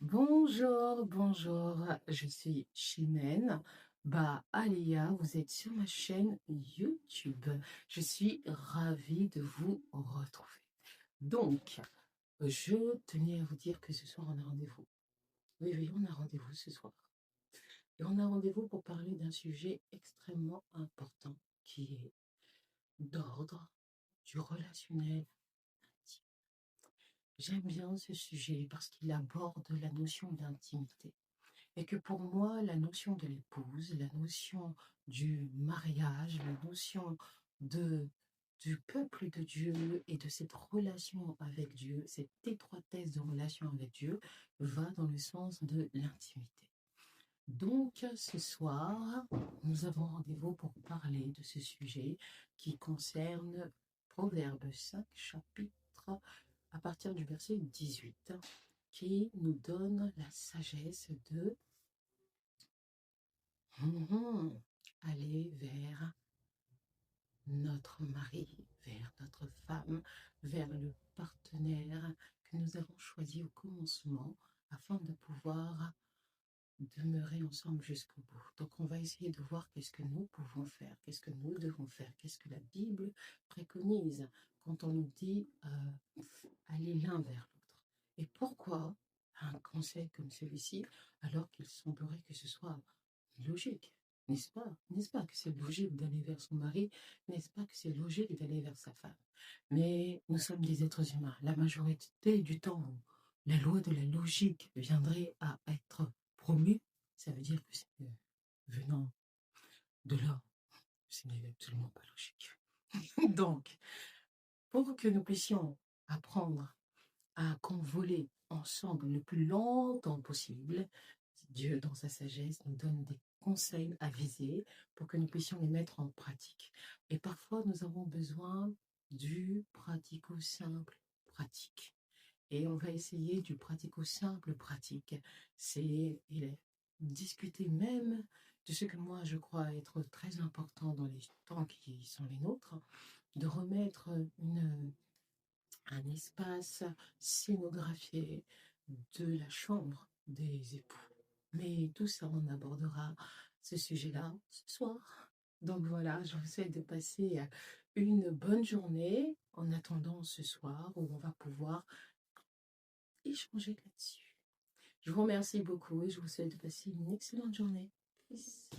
Bonjour, bonjour, je suis Chimène. Alia, vous êtes sur ma chaîne YouTube. Je suis ravie de vous retrouver. Donc, je tenais à vous dire que ce soir, on a rendez-vous. Oui, oui, on a rendez-vous ce soir. Et on a rendez-vous pour parler d'un sujet extrêmement important qui est d'ordre du relationnel. J'aime bien ce sujet parce qu'il aborde la notion d'intimité. Et que pour moi, la notion de l'épouse, la notion du mariage, la notion de, du peuple de Dieu et de cette relation avec Dieu, cette étroitesse de relation avec Dieu, va dans le sens de l'intimité. Donc, ce soir, nous avons rendez-vous pour parler de ce sujet qui concerne Proverbe 5, chapitre à partir du verset 18, qui nous donne la sagesse de aller vers notre mari, vers notre femme, vers le partenaire que nous avons choisi au commencement afin de pouvoir demeurer ensemble jusqu'au bout. Donc on va essayer de voir qu'est-ce que nous pouvons faire, qu'est-ce que nous devons faire, qu'est-ce que la Bible préconise quand on nous dit aller l'un vers l'autre. Et pourquoi un conseil comme celui-ci alors qu'il semblerait que ce soit logique, n'est-ce pas? N'est-ce pas que c'est logique d'aller vers son mari? N'est-ce pas que c'est logique d'aller vers sa femme? Mais nous sommes des êtres humains. La majorité du temps où la loi de la logique viendrait à être promue, ça veut dire que c'est venant de là. Ce n'est absolument pas logique. Donc, pour que nous puissions apprendre à convoler ensemble le plus longtemps possible, Dieu, dans sa sagesse, nous donne des conseils avisés pour que nous puissions les mettre en pratique. Et parfois, nous avons besoin du pratico-simple pratique. Et on va essayer du pratico-simple pratique. C'est discuter même de ce que moi je crois être très important dans les temps qui sont les nôtres, de remettre un espace scénographié de la chambre des époux. Mais tout ça, on abordera ce sujet-là ce soir. Donc voilà, je vous souhaite de passer une bonne journée en attendant ce soir où on va pouvoir échanger là-dessus. Je vous remercie beaucoup et je vous souhaite de passer une excellente journée. Peace.